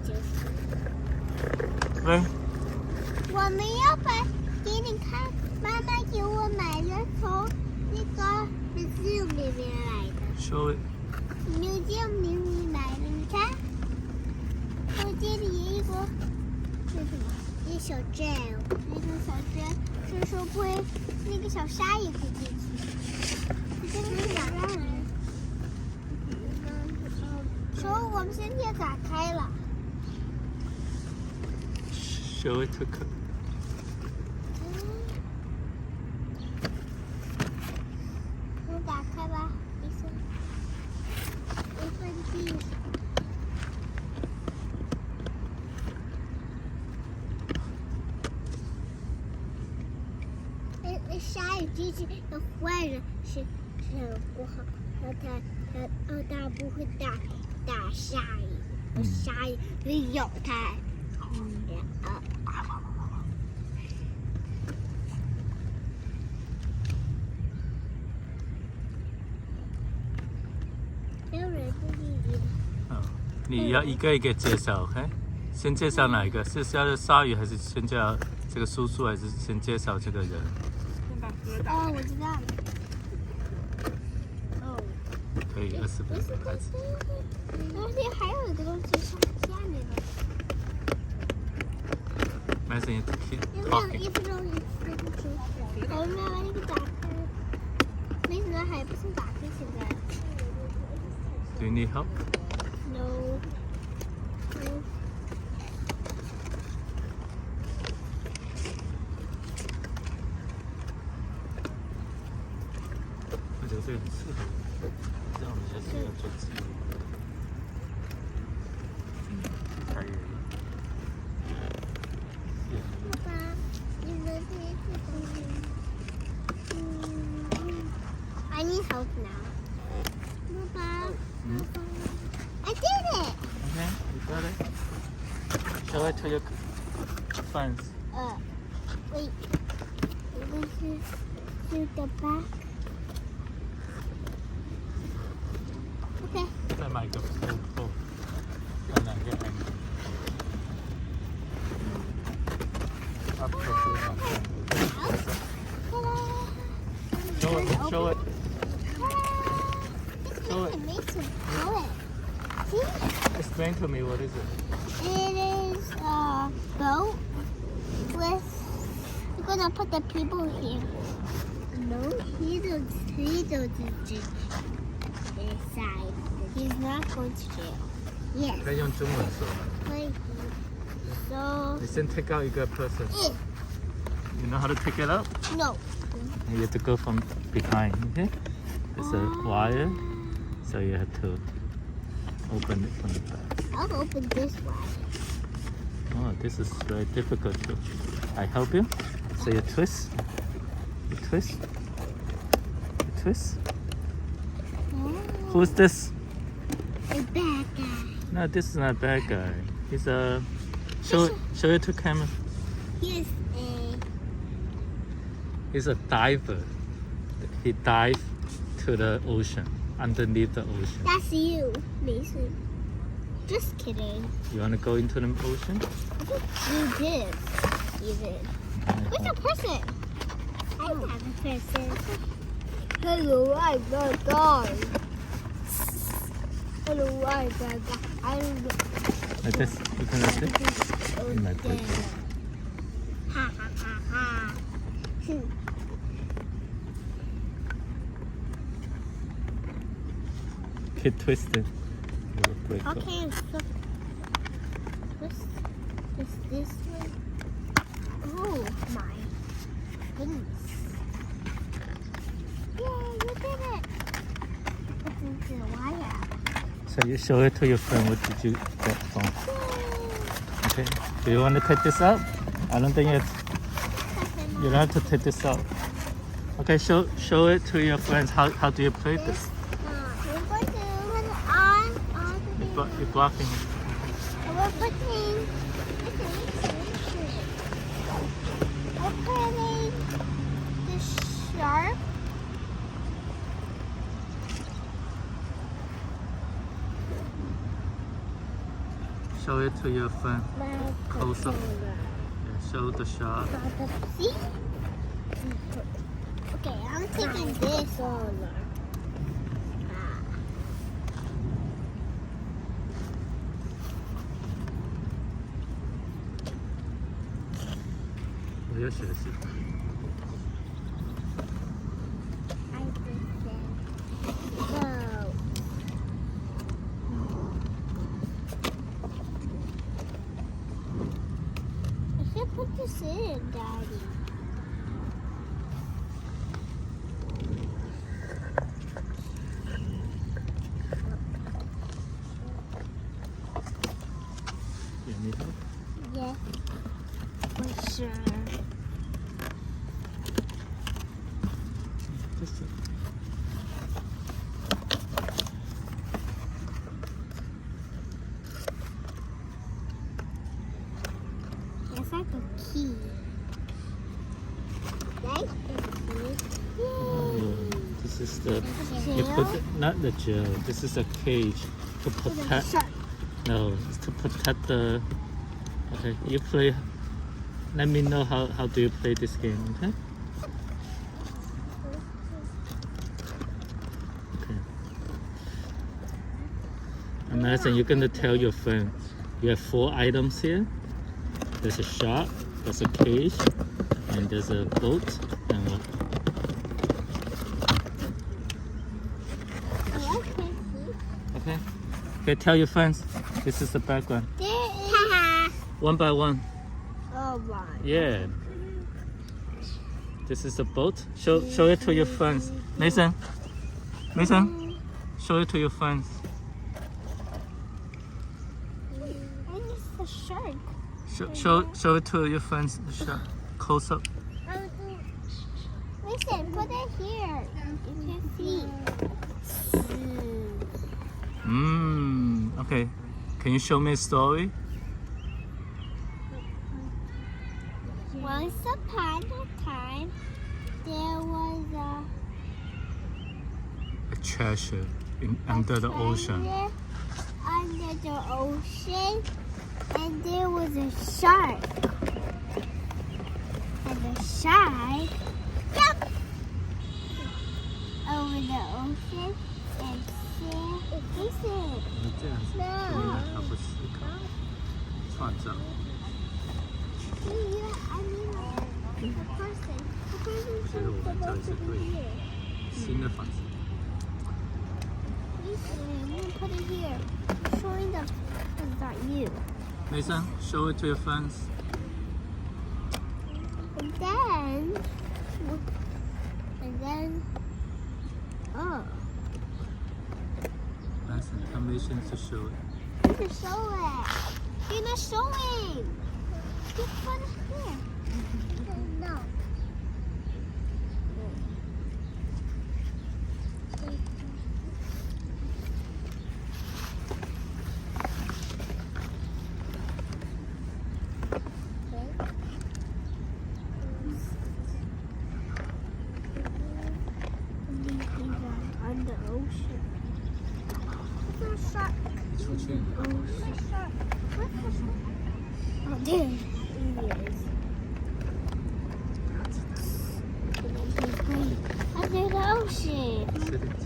就是。喂，我们要把给你看，妈妈给我买的从那个 museum 里面来的。show it。museum 里面买的，你看，我这里有一个是什么？一个小镇，那个小镇是说不会，那个小沙也可以进去。这个是哪让人？说我们现在打开了。show it to。我打开吧，一份地。那鲨鱼机器的坏人是很不好，他不会打鲨鱼，鲨鱼会咬它。没有人注意。你要一个一个介绍 ，OK？ 先介绍哪一个？是要鲨鱼，还是先介绍这个叔叔，还是先介绍这个人？哦，我知道了。哦。可以20分钟开始。而且还有一个东西是下面的。Imagine the kid 1 talking。分钟。我们要把那个打开。没想到还不是打开现在。Do you need help? No. 我觉得这个很适合我，这样我们下次要做记录。还有。爸爸，你的这个东西。I need help now. 爸爸。I did it. Okay, you got it. Show it to your friends. Wait. This is to the back. Okay. 再买一个扣，看哪个 angle。Up to Show it. Show it. Show it. It makes it blow it. See? Explain to me what is it? It is a boat with. We're gonna put the people here. No, he doesn't inside. He's not going to jail. Yes. 可以用中文说。可以。So. 你先 take out 一个 person. You know how to take it out? No. You have to go from behind. Okay? There's a wire, so you have to open it from the back. I'll open this one. Oh, this is very difficult. I help you. So you twist. You twist. You twist. Oh, Who's this? a bad guy. No, this is not a bad guy. He's a. Show it to camera. He's a. He's a diver. He dived to the ocean, underneath the ocean. That's you, Mason. Just kidding. You want to go into the ocean? You did. You did. Where's the person? I'm not the person. Hello, I'm the guy. Hello, I'm the guy. I'm the. Like this. You can like this. In my place. Ha ha ha ha. Keep twisted. Okay, so this way. Oh my goodness. Yay, you did it! It's into the wire. So you show it to your friend. What did you get from? Okay. Do you want to take this out? I don't think you don't have to take this out. Okay, show it to your friends. How do you play this? We're going to put it on the You're blocking it. We're putting the shark. Show it to your friend. My Close up. controller. Yeah, show the shark. See? Okay, I'm taking this.我要学习。 I think so. Go. I should put this in, Daddy. You need help? Yeah, for sure. Just It's like a key. Right? This is the you put not the gel. This is a cage to protect. No, it's to protect the. Okay, you play. Let me know how do you play this game. Okay. Okay. Imagine you're gonna tell your friend you have 4 items here. There's a shark, there's a cage, and there's a boat, and what? Oh, okay, see? Okay. Okay, tell your friends. This is the background. There is. One by one. Oh my. Yeah. This is the boat. Show it to your friends. Mason. Mason. Show it to your friends. And it's the shark. Show it to your friends. Close up. Listen, put it here. You can see. Okay. Can you show me a story? Once upon a time, there was A treasure under the ocean. treasure under the ocean, and there was a shark. And the shark jumped over the ocean and said, "Listen, 这样子， no." 他不思考，创造。 I mean, the person. The person's 觉得我们这里是 supposed to 对 be 的 here. 新的房子。 I'm gonna put it here. Showing the it's not you. Mason, show it to your friends. And then, oh, Mason, tell Mason to show it. you can show it. You're not showing. Just put it here. No. On the ocean. What's the shark? 出去。 What's the shark? What's the shark? Oh, there he is. Under the ocean. 吃点菜。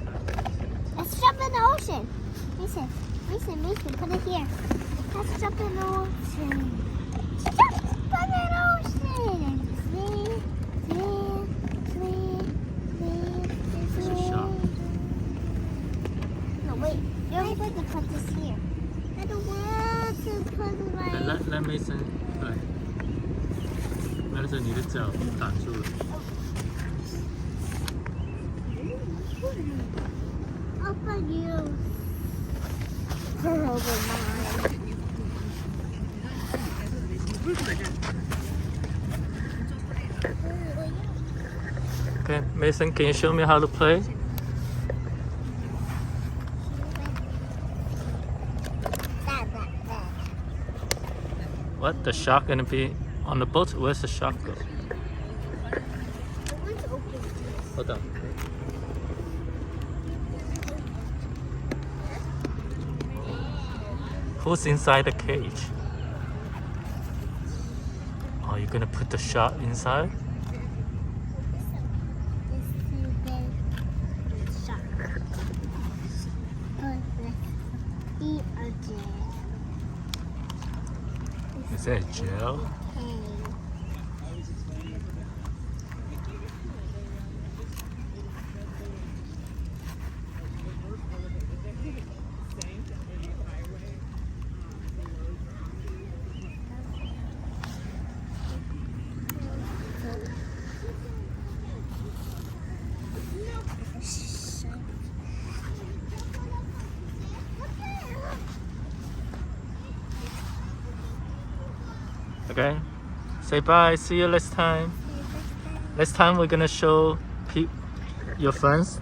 Let's jump in the ocean. Mason, put it here. Let's jump in the ocean. Jump in the ocean. Swim. It's a shark. No, wait. You're going to put this here. I don't want to put it right. Let Mason play. Mason, 你的脚挡住了。 Open you. Over mine. Okay, Mason, can you show me how to play? That. What? The shark gonna be on the boat? Where's the shark go? I want to open this. Hold on. Who's inside the cage? Oh, you're gonna put the shark inside? This is the shark. Eat a gel. Is that gel? Okay. Okay. Say bye. See you next time. Next time we're gonna show your friends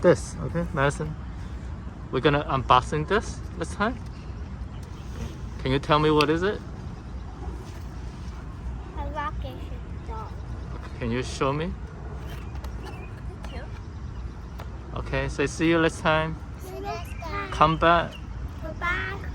this. Okay, Madison. We're gonna unboxing this this time. Can you tell me what is it? A rocket ship doll. Can you show me? Okay. So see you next time. See you next time. Come back. Bye-bye.